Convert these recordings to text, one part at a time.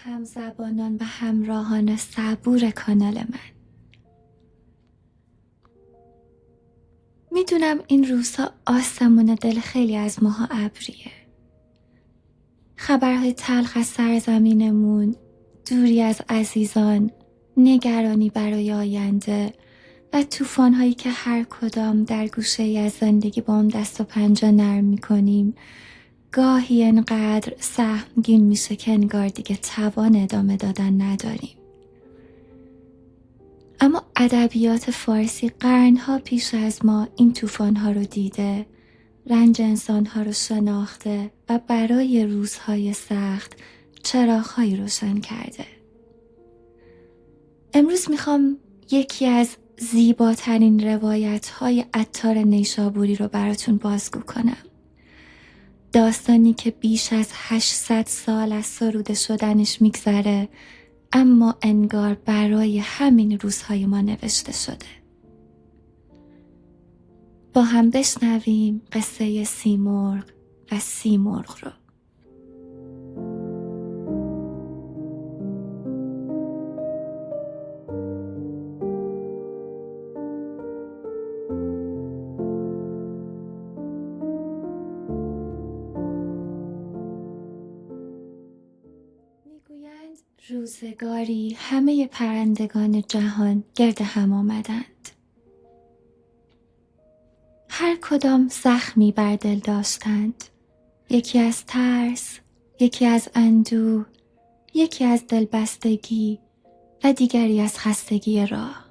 همزبانان و همراهان صبور کانال من. میدونم این روزها آسمون دل خیلی از ماها ابریه. خبرهای تلخ از سرزمینمون، دوری از عزیزان، نگرانی برای آینده و طوفان‌هایی که هر کدام در گوشه‌ای از زندگی با هم دست و پنجه نرم می‌کنیم، گاهی انقدر سهمگین میشه که انگار دیگه توان ادامه دادن نداریم. اما ادبیات فارسی قرنها پیش از ما این طوفان‌ها رو دیده، رنج انسان‌ها رو شناخته و برای روزهای سخت چراغ‌هایی روشن کرده. امروز میخوام یکی از زیباترین روایت‌های عطار نیشابوری رو براتون بازگو کنم. داستانی که بیش از 800 سال از سروده شدنش میگذره، اما انگار برای همین روزهای ما نوشته شده. با هم بشنویم قصه سیمرغ و سیمرغ رو. میگویند روزگاری همه پرندگان جهان گرد هم آمدند. هر کدام زخمی بر دل داشتند، یکی از ترس، یکی از اندوه، یکی از دلبستگی و دیگری از خستگی راه.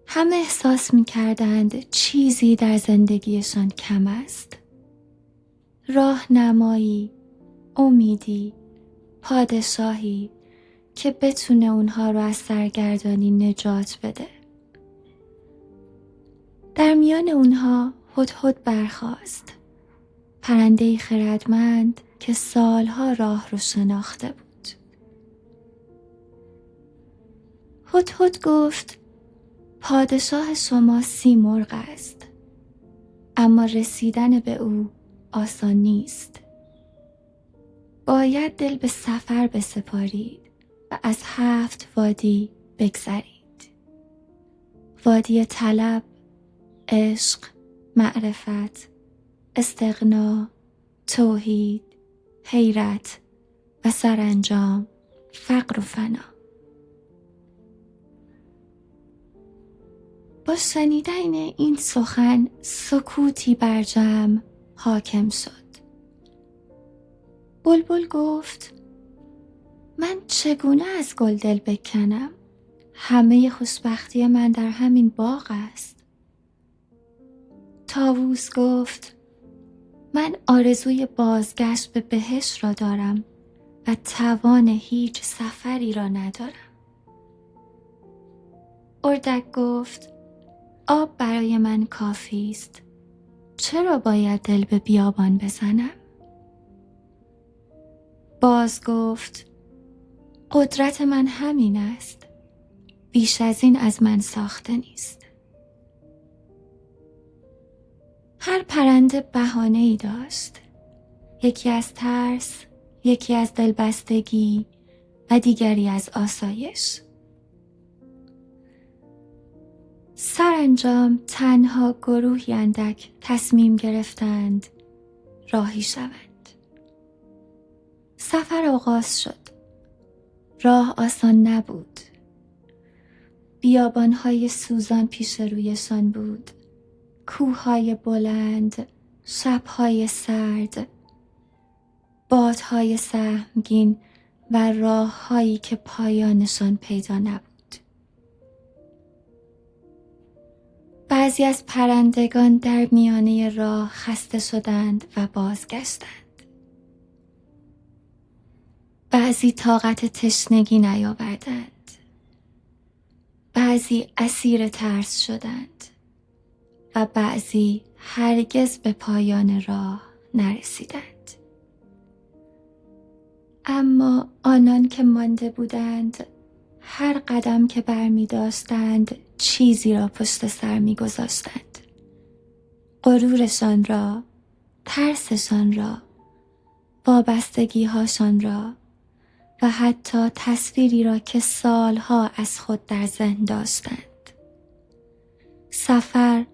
همه احساس می کردند چیزی در زندگیشان کم است. راهنمایی، امیدی، پادشاهی که بتونه اونها رو از سرگردانی نجات بده. در میان اونها هدهد برخاست، پرنده‌ای خردمند که سالها راه رو شناخته بود. هدهد گفت پادشاه شما سیمرغ است، اما رسیدن به او آسان نیست. باید دل به سفر بسپارید و از 7 وادی بگذرید. وادی طلب، عشق، معرفت، استغنا، توحید، حیرت و سرانجام فقر و فنا. با شنیدن این سخن سکوتی بر جمع حاکم شد. بلبل گفت من چگونه از گل دل بکنم؟ همه خوشبختی من در همین باغ است. طاووس گفت من آرزوی بازگشت به بهشت را دارم و توان هیچ سفری را ندارم. اردک گفت آب برای من کافی است. چرا باید دل به بیابان بزنم؟ باز گفت قدرت من همین است. بیش از این از من ساخته نیست. هر پرنده بهانه‌ای داشت. یکی از ترس، یکی از دلبستگی و دیگری از آسایش. سرانجام تنها گروهی اندک تصمیم گرفتند راهی شوند. سفر آغاز شد. راه آسان نبود. بیابان‌های سوزان پیش رویشان بود. کوه‌های بلند، شب‌های سرد، بادهای سهمگین و راه‌هایی که پایانشان پیدا نبود. بعضی از پرندگان در میانه راه خسته شدند و بازگشتند. بعضی طاقت تشنگی نیاوردند. بعضی اسیر ترس شدند و بعضی هرگز به پایان راه نرسیدند. اما آنان که مانده بودند، هر قدم که برمی داشتند چیزی را پشت سر می گذاشتند. غرورشان را، ترسشان را، وابستگی هاشان را و حتی تصویری را که سالها از خود در ذهن داشتند. سفر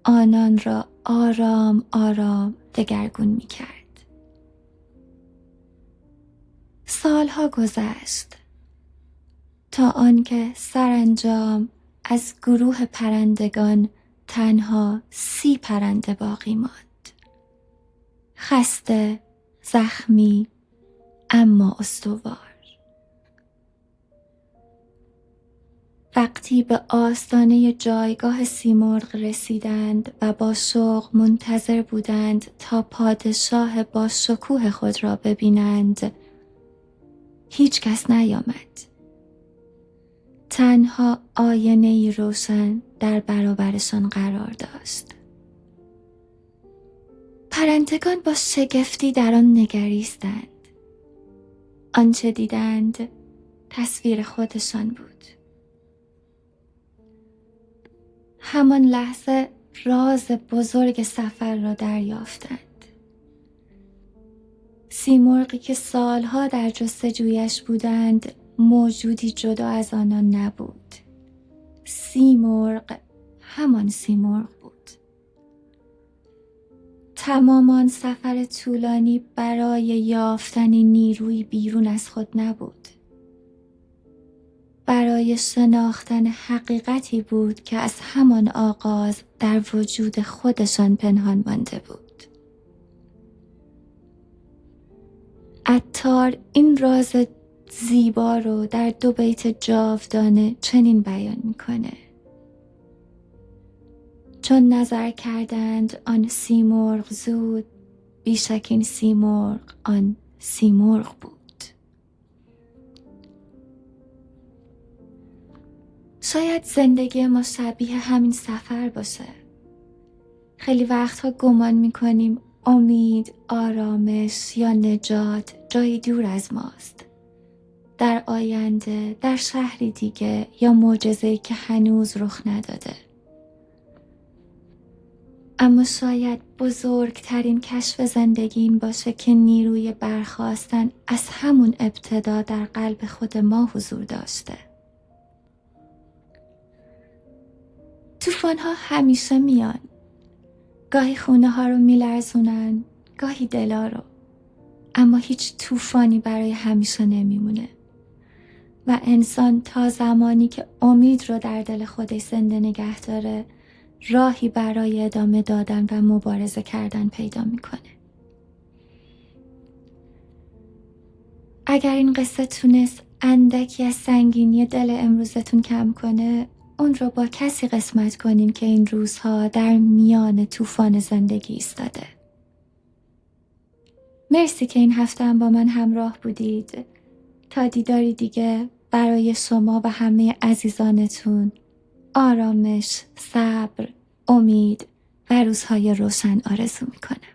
آنان را آرام آرام دگرگون می کرد. سالها گذشت تا آنکه سرانجام از گروه پرندگان تنها 30 پرنده باقی ماند. خسته، زخمی، اما استوار. وقتی به آستانه جایگاه سیمرغ رسیدند و با شوق منتظر بودند تا پادشاه با شکوه خود را ببینند، هیچ کس نیامد. تنها آینه‌ای روشن در برابرشان قرار داشت. پرندگان با شگفتی در آن نگریستند. آنچه دیدند تصویر خودشان بود. همان لحظه راز بزرگ سفر را دریافتند. سیمرغی که سالها در جستجویش بودند موجودی جدا از آنان نبود. سیمرغ همان سیمرغ بود. تمام آن سفر طولانی برای یافتن نیروی بیرون از خود نبود. برای شناختن حقیقتی بود که از همان آغاز در وجود خودشان پنهان مانده بود. عطار این راز زیبا رو در 2 بیت جاودانه چنین بیان میکنه: چون نظر کردند آن سیمرغ زود، بیشک این سیمرغ آن سیمرغ بود. شاید زندگی ما شبیه همین سفر باشه. خیلی وقتها گمان میکنیم امید، آرامش یا نجات جایی دور از ماست. در آینده، در شهری دیگه یا معجزه‌ای که هنوز رخ نداده. اما شاید بزرگترین کشف زندگی این باشه که نیروی برخاستن از همون ابتدا در قلب خود ما حضور داشته. طوفان‌ها همیشه میان. گاهی خونه ها رو میلرزونن، گاهی دلا رو. اما هیچ طوفانی برای همیشه نمیمونه. و انسان تا زمانی که امید رو در دل خودش زنده نگه داره، راهی برای ادامه دادن و مبارزه کردن پیدا میکنه. اگر این قصه تونست اندکی از سنگینی دل امروزتون کم کنه، اون رو با کسی قسمت کنین که این روزها در میان طوفان زندگی ایستاده. مرسی که این هفته هم با من همراه بودید. تا دیداری دیگه برای شما و همه عزیزانتون آرامش، صبر، امید و روزهای روشن آرزو میکنم.